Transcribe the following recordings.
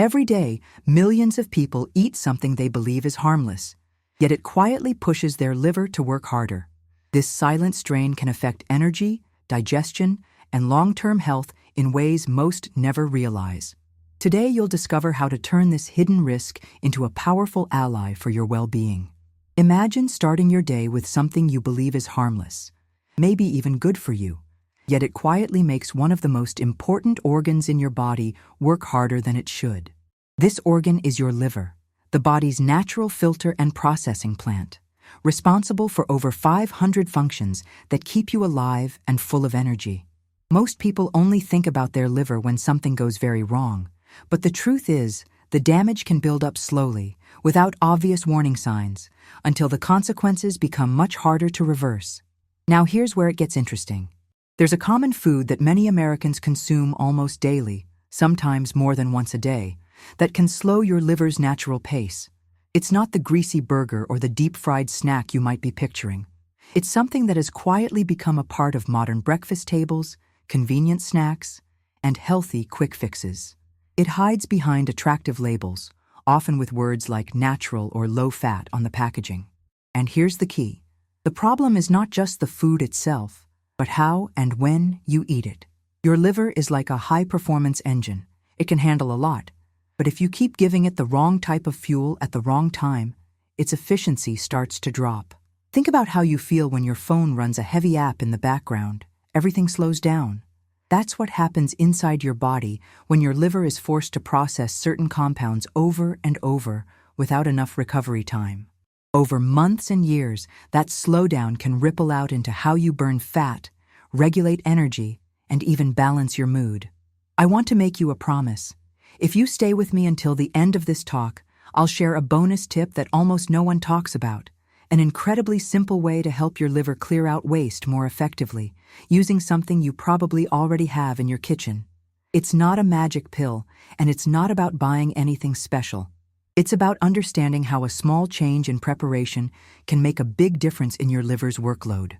Every day, millions of people eat something they believe is harmless, yet it quietly pushes their liver to work harder. This silent strain can affect energy, digestion, and long-term health in ways most never realize. Today, you'll discover how to turn this hidden risk into a powerful ally for your well-being. Imagine starting your day with something you believe is harmless, maybe even good for you, yet it quietly makes one of the most important organs in your body work harder than it should. This organ is your liver, the body's natural filter and processing plant, responsible for over 500 functions that keep you alive and full of energy. Most people only think about their liver when something goes very wrong, but the truth is, the damage can build up slowly, without obvious warning signs, until the consequences become much harder to reverse. Now here's where it gets interesting. There's a common food that many Americans consume almost daily, sometimes more than once a day, that can slow your liver's natural pace. It's not the greasy burger or the deep-fried snack you might be picturing. It's something that has quietly become a part of modern breakfast tables, convenient snacks, and healthy quick fixes. It hides behind attractive labels, often with words like natural or low-fat on the packaging. And here's the key. The problem is not just the food itself, but how and when you eat it. Your liver is like a high-performance engine. It can handle a lot, but if you keep giving it the wrong type of fuel at the wrong time, its efficiency starts to drop. Think about how you feel when your phone runs a heavy app in the background. Everything slows down. That's what happens inside your body when your liver is forced to process certain compounds over and over without enough recovery time. Over months and years, that slowdown can ripple out into how you burn fat, regulate energy, and even balance your mood. I want to make you a promise. If you stay with me until the end of this talk, I'll share a bonus tip that almost no one talks about. An incredibly simple way to help your liver clear out waste more effectively, using something you probably already have in your kitchen. It's not a magic pill, and it's not about buying anything special. It's about understanding how a small change in preparation can make a big difference in your liver's workload.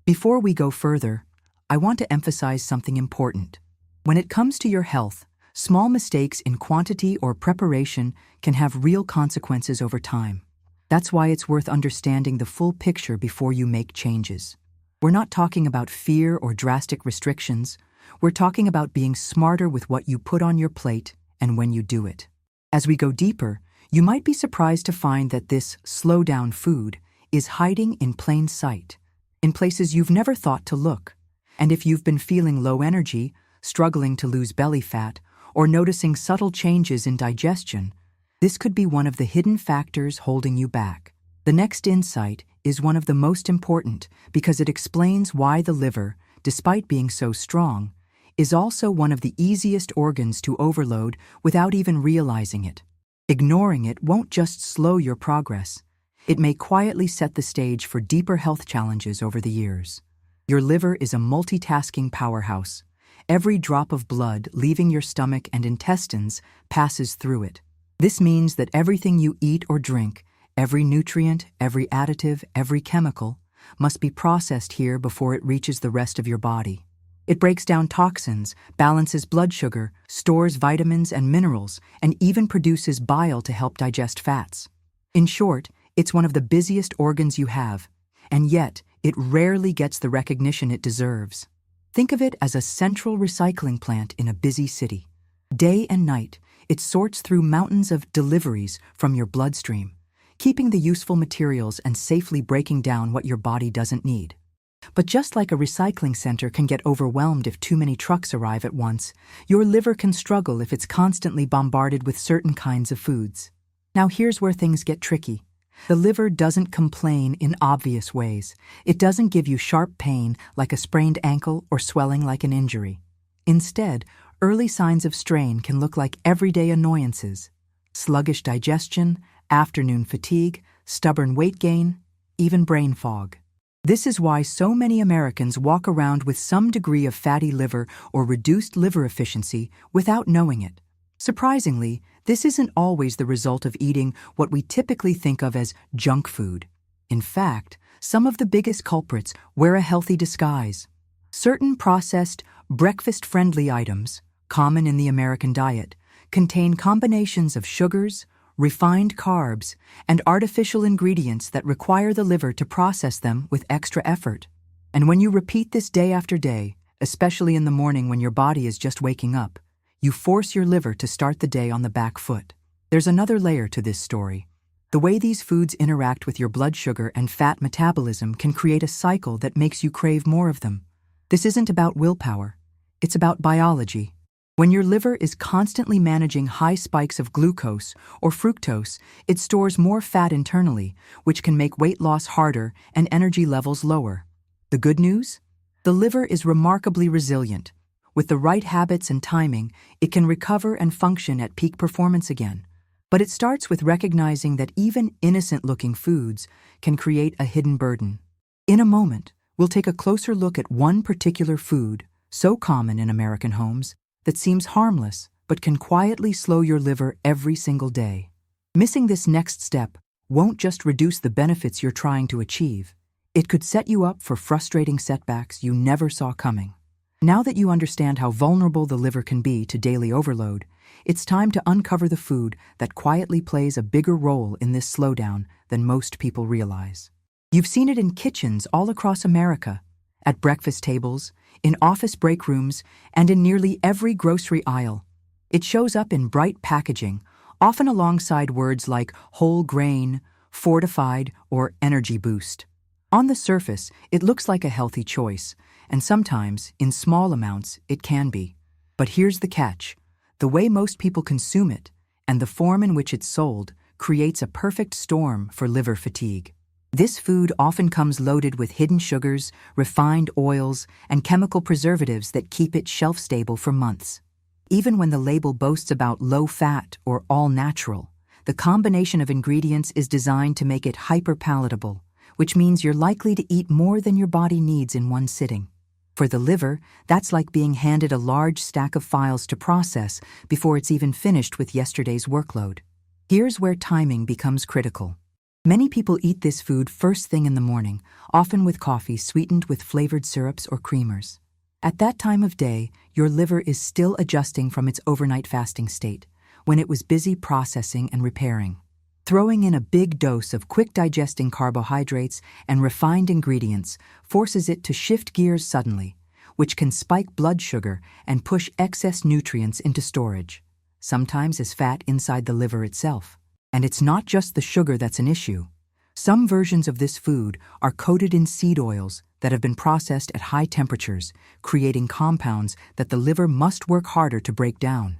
Before we go further, I want to emphasize something important. When it comes to your health, small mistakes in quantity or preparation can have real consequences over time. That's why it's worth understanding the full picture before you make changes. We're not talking about fear or drastic restrictions. We're talking about being smarter with what you put on your plate and when you do it. As we go deeper, you might be surprised to find that this slow-down food is hiding in plain sight, in places you've never thought to look. And if you've been feeling low energy, struggling to lose belly fat, or noticing subtle changes in digestion, this could be one of the hidden factors holding you back. The next insight is one of the most important because it explains why the liver, despite being so strong, is also one of the easiest organs to overload without even realizing it. Ignoring it won't just slow your progress. It may quietly set the stage for deeper health challenges over the years. Your liver is a multitasking powerhouse. Every drop of blood leaving your stomach and intestines passes through it. This means that everything you eat or drink, every nutrient, every additive, every chemical, must be processed here before it reaches the rest of your body. It breaks down toxins, balances blood sugar, stores vitamins and minerals, and even produces bile to help digest fats. In short, it's one of the busiest organs you have, and yet it rarely gets the recognition it deserves. Think of it as a central recycling plant in a busy city. Day and night, it sorts through mountains of deliveries from your bloodstream, keeping the useful materials and safely breaking down what your body doesn't need. But just like a recycling center can get overwhelmed if too many trucks arrive at once, your liver can struggle if it's constantly bombarded with certain kinds of foods. Now here's where things get tricky. The liver doesn't complain in obvious ways. It doesn't give you sharp pain like a sprained ankle or swelling like an injury. Instead, early signs of strain can look like everyday annoyances: sluggish digestion, afternoon fatigue, stubborn weight gain, even brain fog. This is why so many Americans walk around with some degree of fatty liver or reduced liver efficiency without knowing it. Surprisingly, this isn't always the result of eating what we typically think of as junk food. In fact, some of the biggest culprits wear a healthy disguise. Certain processed, breakfast-friendly items, common in the American diet, contain combinations of sugars, refined carbs, and artificial ingredients that require the liver to process them with extra effort. And when you repeat this day after day, especially in the morning when your body is just waking up, you force your liver to start the day on the back foot. There's another layer to this story. The way these foods interact with your blood sugar and fat metabolism can create a cycle that makes you crave more of them. This isn't about willpower. It's about biology. When your liver is constantly managing high spikes of glucose or fructose, it stores more fat internally, which can make weight loss harder and energy levels lower. The good news? The liver is remarkably resilient. With the right habits and timing, it can recover and function at peak performance again. But it starts with recognizing that even innocent-looking foods can create a hidden burden. In a moment, we'll take a closer look at one particular food, so common in American homes, that seems harmless but can quietly slow your liver every single day. Missing this next step won't just reduce the benefits you're trying to achieve. It could set you up for frustrating setbacks you never saw coming. Now that you understand how vulnerable the liver can be to daily overload, it's time to uncover the food that quietly plays a bigger role in this slowdown than most people realize. You've seen it in kitchens all across America, at breakfast tables, in office break rooms, and in nearly every grocery aisle. It shows up in bright packaging, often alongside words like whole grain, fortified, or energy boost. On the surface, it looks like a healthy choice, and sometimes, in small amounts, it can be. But here's the catch. The way most people consume it, and the form in which it's sold, creates a perfect storm for liver fatigue. This food often comes loaded with hidden sugars, refined oils, and chemical preservatives that keep it shelf-stable for months. Even when the label boasts about low-fat or all-natural, the combination of ingredients is designed to make it hyper-palatable, which means you're likely to eat more than your body needs in one sitting. For the liver, that's like being handed a large stack of files to process before it's even finished with yesterday's workload. Here's where timing becomes critical. Many people eat this food first thing in the morning, often with coffee sweetened with flavored syrups or creamers. At that time of day, your liver is still adjusting from its overnight fasting state, when it was busy processing and repairing. Throwing in a big dose of quick-digesting carbohydrates and refined ingredients forces it to shift gears suddenly, which can spike blood sugar and push excess nutrients into storage, sometimes as fat inside the liver itself. And it's not just the sugar that's an issue. Some versions of this food are coated in seed oils that have been processed at high temperatures, creating compounds that the liver must work harder to break down.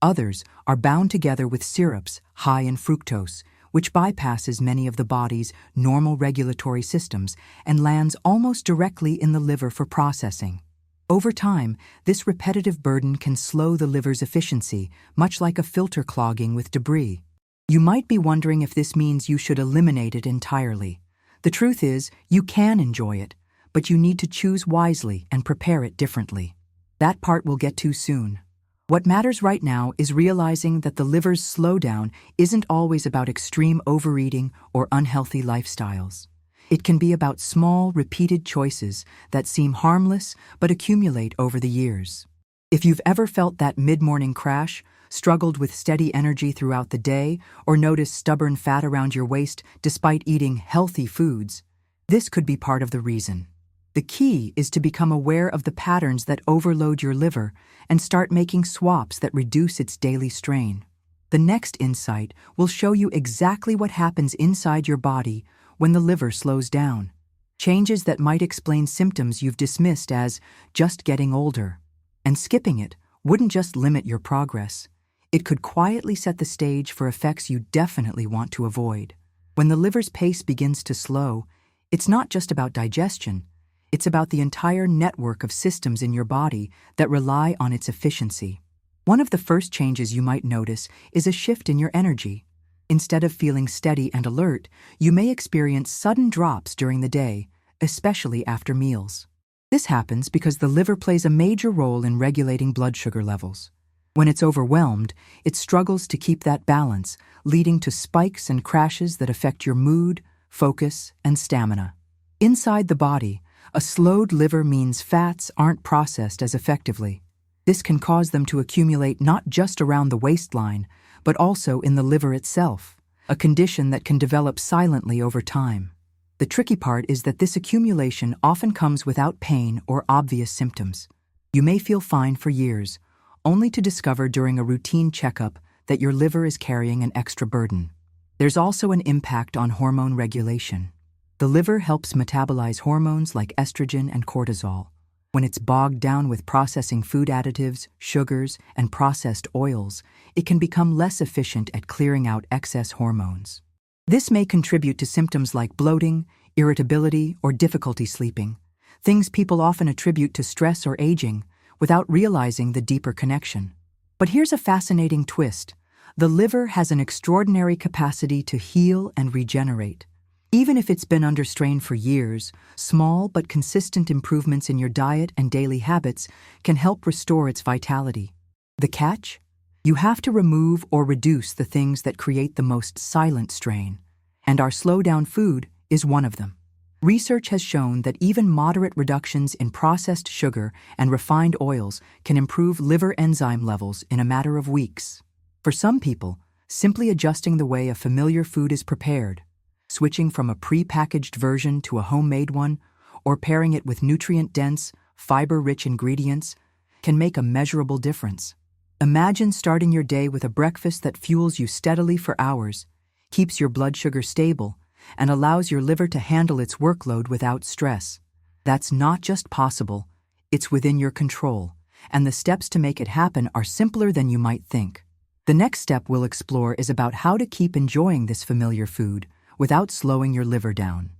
Others are bound together with syrups high in fructose, which bypasses many of the body's normal regulatory systems and lands almost directly in the liver for processing. Over time, this repetitive burden can slow the liver's efficiency, much like a filter clogging with debris. You might be wondering if this means you should eliminate it entirely. The truth is, you can enjoy it, but you need to choose wisely and prepare it differently. That part we'll get to soon. What matters right now is realizing that the liver's slowdown isn't always about extreme overeating or unhealthy lifestyles. It can be about small, repeated choices that seem harmless but accumulate over the years. If you've ever felt that mid-morning crash, struggled with steady energy throughout the day, or noticed stubborn fat around your waist despite eating healthy foods, this could be part of the reason. The key is to become aware of the patterns that overload your liver and start making swaps that reduce its daily strain. The next insight will show you exactly what happens inside your body when the liver slows down. Changes that might explain symptoms you've dismissed as just getting older. And skipping it wouldn't just limit your progress. It could quietly set the stage for effects you definitely want to avoid. When the liver's pace begins to slow, it's not just about digestion. It's about the entire network of systems in your body that rely on its efficiency. One of the first changes you might notice is a shift in your energy. Instead of feeling steady and alert, you may experience sudden drops during the day, especially after meals. This happens because the liver plays a major role in regulating blood sugar levels. When it's overwhelmed, it struggles to keep that balance, leading to spikes and crashes that affect your mood, focus, and stamina. Inside the body, a slowed liver means fats aren't processed as effectively. This can cause them to accumulate not just around the waistline, but also in the liver itself, a condition that can develop silently over time. The tricky part is that this accumulation often comes without pain or obvious symptoms. You may feel fine for years, only to discover during a routine checkup that your liver is carrying an extra burden. There's also an impact on hormone regulation. The liver helps metabolize hormones like estrogen and cortisol. When it's bogged down with processing food additives, sugars, and processed oils, it can become less efficient at clearing out excess hormones. This may contribute to symptoms like bloating, irritability, or difficulty sleeping, things people often attribute to stress or aging without realizing the deeper connection. But here's a fascinating twist. The liver has an extraordinary capacity to heal and regenerate. Even if it's been under strain for years, small but consistent improvements in your diet and daily habits can help restore its vitality. The catch? You have to remove or reduce the things that create the most silent strain, and our slow-down food is one of them. Research has shown that even moderate reductions in processed sugar and refined oils can improve liver enzyme levels in a matter of weeks. For some people, simply adjusting the way a familiar food is prepared, switching from a pre-packaged version to a homemade one, or pairing it with nutrient-dense, fiber-rich ingredients, can make a measurable difference. Imagine starting your day with a breakfast that fuels you steadily for hours, keeps your blood sugar stable, and allows your liver to handle its workload without stress. That's not just possible, it's within your control, and the steps to make it happen are simpler than you might think. The next step we'll explore is about how to keep enjoying this familiar food without slowing your liver down.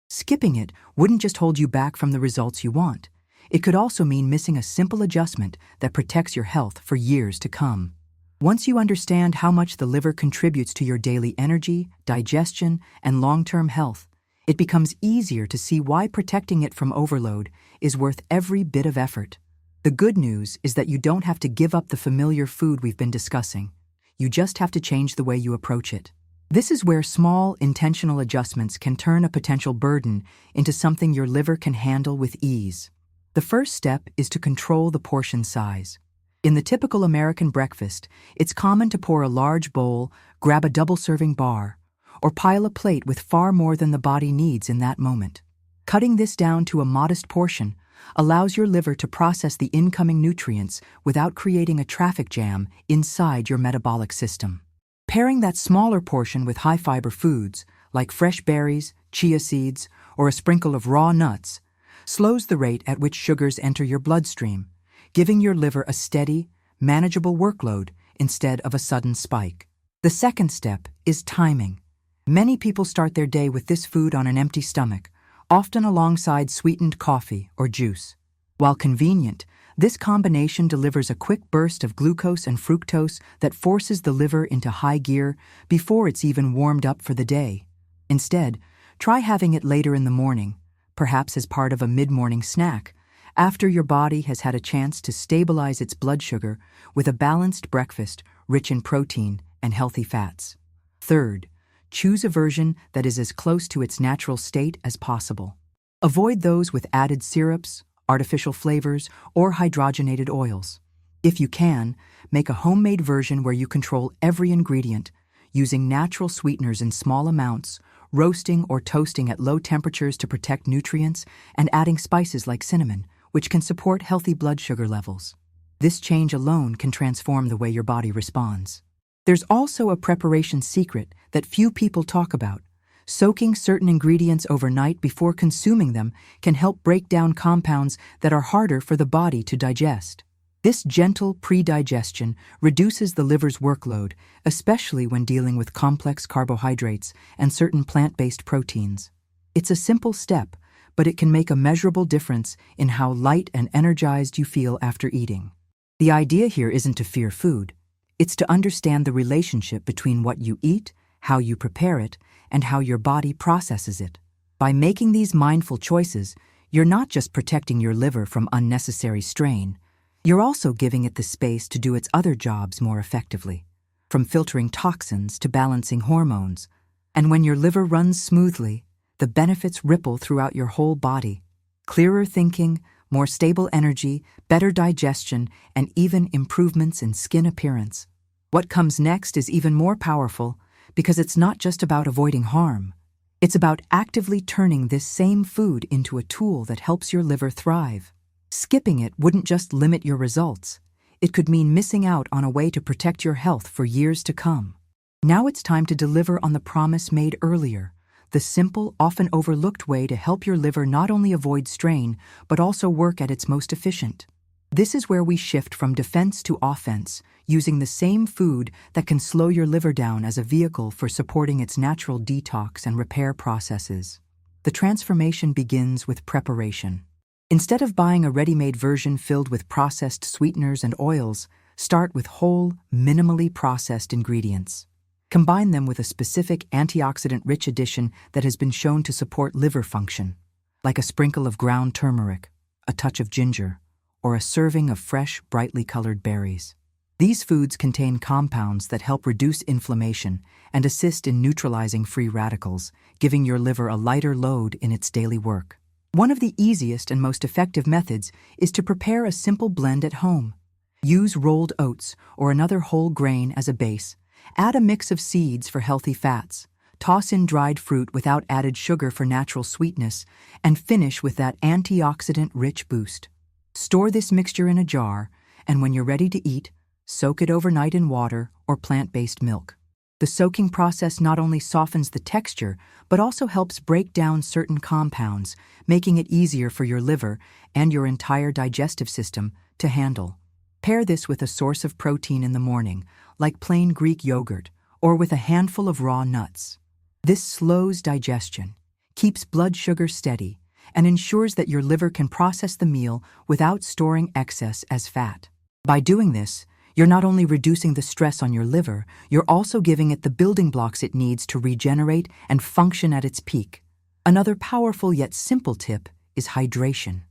Skipping it wouldn't just hold you back from the results you want. It could also mean missing a simple adjustment that protects your health for years to come. Once you understand how much the liver contributes to your daily energy, digestion, and long-term health, it becomes easier to see why protecting it from overload is worth every bit of effort. The good news is that you don't have to give up the familiar food we've been discussing. You just have to change the way you approach it. This is where small, intentional adjustments can turn a potential burden into something your liver can handle with ease. The first step is to control the portion size. In the typical American breakfast, it's common to pour a large bowl, grab a double-serving bar, or pile a plate with far more than the body needs in that moment. Cutting this down to a modest portion allows your liver to process the incoming nutrients without creating a traffic jam inside your metabolic system. Pairing that smaller portion with high-fiber foods, like fresh berries, chia seeds, or a sprinkle of raw nuts, slows the rate at which sugars enter your bloodstream, giving your liver a steady, manageable workload instead of a sudden spike. The second step is timing. Many people start their day with this food on an empty stomach, often alongside sweetened coffee or juice. While convenient, this combination delivers a quick burst of glucose and fructose that forces the liver into high gear before it's even warmed up for the day. Instead, try having it later in the morning, perhaps as part of a mid-morning snack, after your body has had a chance to stabilize its blood sugar with a balanced breakfast rich in protein and healthy fats. Third, choose a version that is as close to its natural state as possible. Avoid those with added syrups, artificial flavors, or hydrogenated oils. If you can, make a homemade version where you control every ingredient, using natural sweeteners in small amounts, roasting or toasting at low temperatures to protect nutrients, and adding spices like cinnamon, which can support healthy blood sugar levels. This change alone can transform the way your body responds. There's also a preparation secret that few people talk about. Soaking certain ingredients overnight before consuming them can help break down compounds that are harder for the body to digest. This gentle pre-digestion reduces the liver's workload, especially when dealing with complex carbohydrates and certain plant-based proteins. It's a simple step, but it can make a measurable difference in how light and energized you feel after eating. The idea here isn't to fear food. It's to understand the relationship between what you eat, how you prepare it, and how your body processes it. By making these mindful choices, you're not just protecting your liver from unnecessary strain, you're also giving it the space to do its other jobs more effectively, from filtering toxins to balancing hormones. And when your liver runs smoothly, the benefits ripple throughout your whole body. Clearer thinking, more stable energy, better digestion, and even improvements in skin appearance. What comes next is even more powerful because it's not just about avoiding harm. It's about actively turning this same food into a tool that helps your liver thrive. Skipping it wouldn't just limit your results. It could mean missing out on a way to protect your health for years to come. Now it's time to deliver on the promise made earlier, the simple, often overlooked way to help your liver not only avoid strain, but also work at its most efficient. This is where we shift from defense to offense, using the same food that can slow your liver down as a vehicle for supporting its natural detox and repair processes. The transformation begins with preparation. Instead of buying a ready-made version filled with processed sweeteners and oils, start with whole, minimally processed ingredients. Combine them with a specific antioxidant-rich addition that has been shown to support liver function, like a sprinkle of ground turmeric, a touch of ginger, or a serving of fresh, brightly colored berries. These foods contain compounds that help reduce inflammation and assist in neutralizing free radicals, giving your liver a lighter load in its daily work. One of the easiest and most effective methods is to prepare a simple blend at home. Use rolled oats or another whole grain as a base. Add a mix of seeds for healthy fats. Toss in dried fruit without added sugar for natural sweetness, and finish with that antioxidant-rich boost. Store this mixture in a jar, and when you're ready to eat, soak it overnight in water or plant-based milk. The soaking process not only softens the texture, but also helps break down certain compounds, making it easier for your liver and your entire digestive system to handle. Pair this with a source of protein in the morning, like plain Greek yogurt, or with a handful of raw nuts. This slows digestion, keeps blood sugar steady, and ensures that your liver can process the meal without storing excess as fat. By doing this, you're not only reducing the stress on your liver, you're also giving it the building blocks it needs to regenerate and function at its peak. Another powerful yet simple tip is hydration.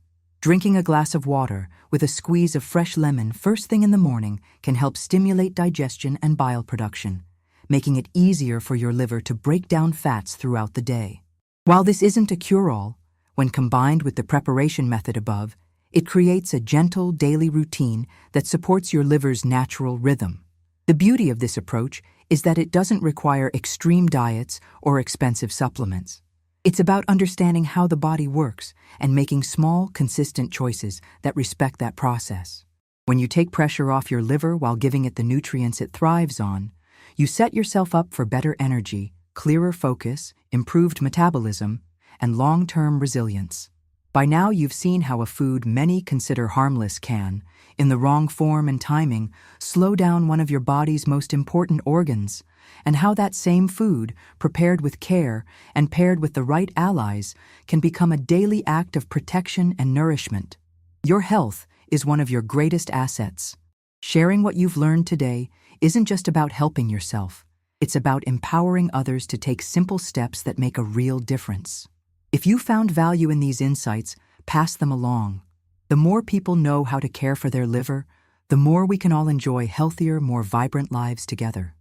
Drinking a glass of water with a squeeze of fresh lemon first thing in the morning can help stimulate digestion and bile production, making it easier for your liver to break down fats throughout the day. While this isn't a cure-all, when combined with the preparation method above, it creates a gentle daily routine that supports your liver's natural rhythm. The beauty of this approach is that it doesn't require extreme diets or expensive supplements. It's about understanding how the body works and making small, consistent choices that respect that process. When you take pressure off your liver while giving it the nutrients it thrives on, you set yourself up for better energy, clearer focus, improved metabolism, and long-term resilience. By now you've seen how a food many consider harmless can, in the wrong form and timing, slow down one of your body's most important organs, and how that same food, prepared with care and paired with the right allies, can become a daily act of protection and nourishment. Your health is one of your greatest assets. Sharing what you've learned today isn't just about helping yourself. It's about empowering others to take simple steps that make a real difference. If you found value in these insights, pass them along. The more people know how to care for their liver, the more we can all enjoy healthier, more vibrant lives together.